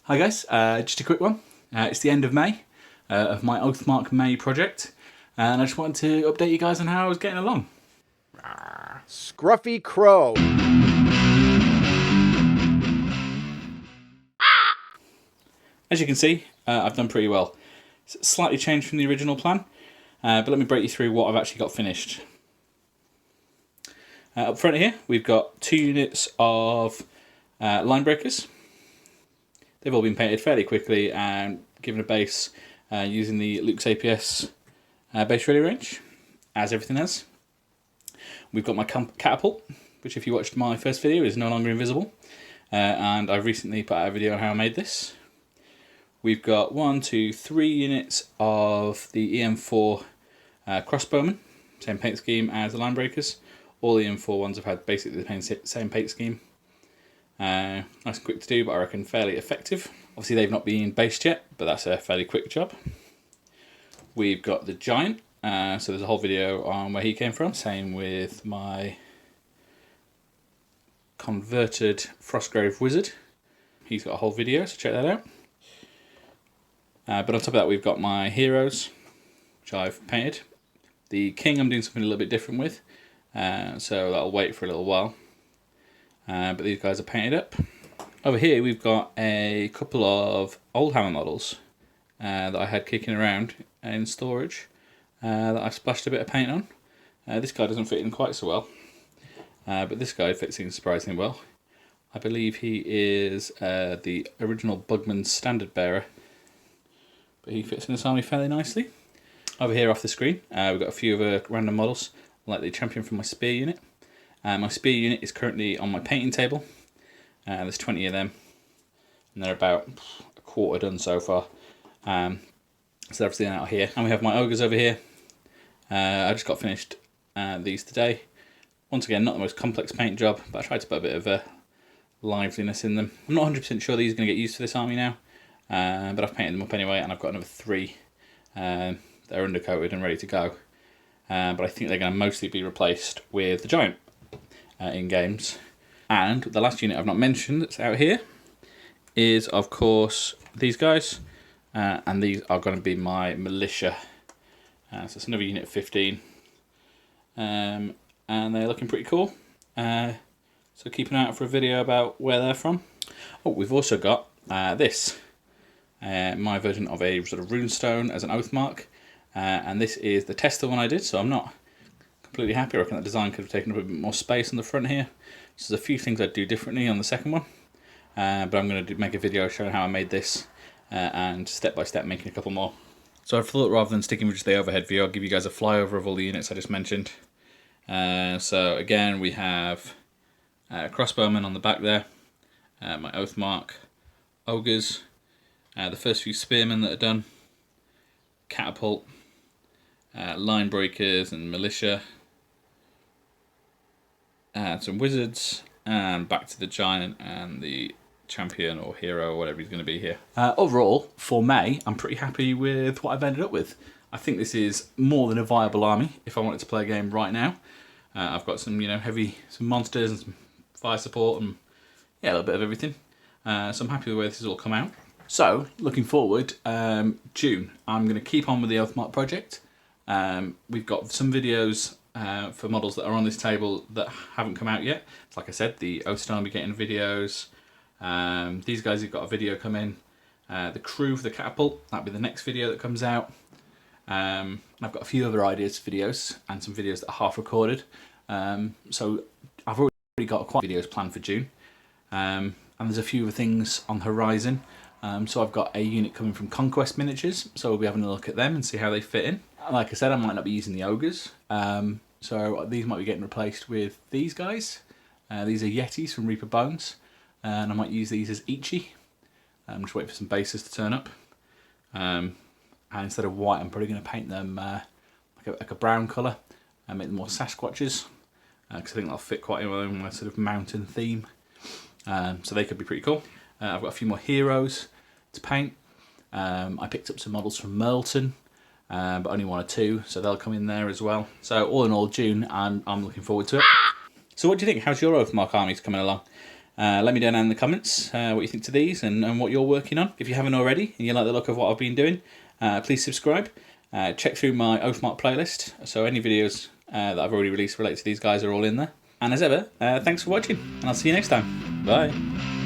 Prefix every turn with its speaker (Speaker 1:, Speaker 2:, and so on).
Speaker 1: Hi guys, just a quick one. It's the end of May, of my Oathmark May project, and I just wanted to update you guys on how I was getting along.
Speaker 2: Scruffy Crow.
Speaker 1: As you can see, I've done pretty well. It's slightly changed from the original plan, but let me break you through what I've actually got finished. Up front here, we've got 2 units of line breakers. They've all been painted fairly quickly and given a base using the Luke's APS base ready range, as everything has. We've got my catapult, which if you watched my first video is no longer invisible, and I've recently put out a video on how I made this. We've got 3 units of the EM4 crossbowmen, same paint scheme as the line breakers. All the EM4 ones have had basically the same paint scheme. Nice and quick to do, but I reckon fairly effective. Obviously they've not been based yet, but that's a fairly quick job. We've got the giant, so there's a whole video on where he came from. Same with my converted Frostgrave wizard. He's got a whole video, so check that out. But on top of that we've got my heroes, which I've painted. The king I'm doing something a little bit different with, so that'll wait for a little while. But these guys are painted up. Over here we've got a couple of old hammer models that I had kicking around in storage that I splashed a bit of paint on. This guy doesn't fit in quite so well, but this guy fits in surprisingly well. I believe he is the original Bugman standard bearer, but he fits in this army fairly nicely. Over here off the screen we've got a few other random models, like the champion from my spear unit. My spear unit is currently on my painting table. There's 20 of them, and they're about a quarter done so far. So everything out here. And we have my ogres over here. I just got finished these today. Once again, not the most complex paint job, but I tried to put a bit of liveliness in them. I'm not 100% sure these are going to get used to this army now, but I've painted them up anyway, and I've got another 3 that are undercoated and ready to go. But I think they're going to mostly be replaced with the giant in games. And the last unit I've not mentioned that's out here is of course these guys, and these are going to be my militia. So it's another unit of 15, and they're looking pretty cool, so keep an eye out for a video about where they're from. Oh, we've also got this, my version of a sort of runestone as an Oathmark, and this is the tester one I did, so I'm not completely happy. I reckon that design could have taken up a bit more space on the front here. So there's a few things I'd do differently on the second one, but I'm going to make a video showing how I made this and step by step making a couple more. So I thought rather than sticking with just the overhead view, I'll give you guys a flyover of all the units I just mentioned. So again we have crossbowmen on the back there, my Oathmark, ogres, the first few spearmen that are done, catapult, line breakers and militia, some wizards, and back to the giant and the champion or hero or whatever he's going to be here. Overall, for May, I'm pretty happy with what I've ended up with. I think this is more than a viable army if I wanted to play a game right now. I've got some, some monsters and some fire support and yeah, a little bit of everything. So I'm happy with the way this has all come out. So, looking forward, June, I'm going to keep on with the Oathmark project. We've got some videos for models that are on this table that haven't come out yet. So like I said, the Oath will be getting videos. These guys have got a video coming. The crew for the catapult, that'll be the next video that comes out. I've got a few other ideas for videos and some videos that are half recorded. So I've already got quite a few videos planned for June. And there's a few other things on the horizon. So I've got a unit coming from Conquest Miniatures, so we'll be having a look at them and see how they fit in. Like I said, I might not be using the ogres, so these might be getting replaced with these guys. These are Yetis from Reaper Bones, and I might use these as Ichi. Just wait for some bases to turn up. And instead of white, I'm probably going to paint them like a brown colour and make them more Sasquatches, because I think they'll fit quite well in my sort of mountain theme. So they could be pretty cool. I've got a few more heroes to paint. I picked up some models from Merleton, but only 1 or 2, so they'll come in there as well. So all in all, June, I'm looking forward to it. So what do you think? How's your Oathmark armies coming along? Let me know down in the comments what you think to these and what you're working on. If you haven't already and you like the look of what I've been doing, please subscribe. Check through my Oathmark playlist, so any videos that I've already released related to these guys are all in there. And as ever, thanks for watching, and I'll see you next time. Bye.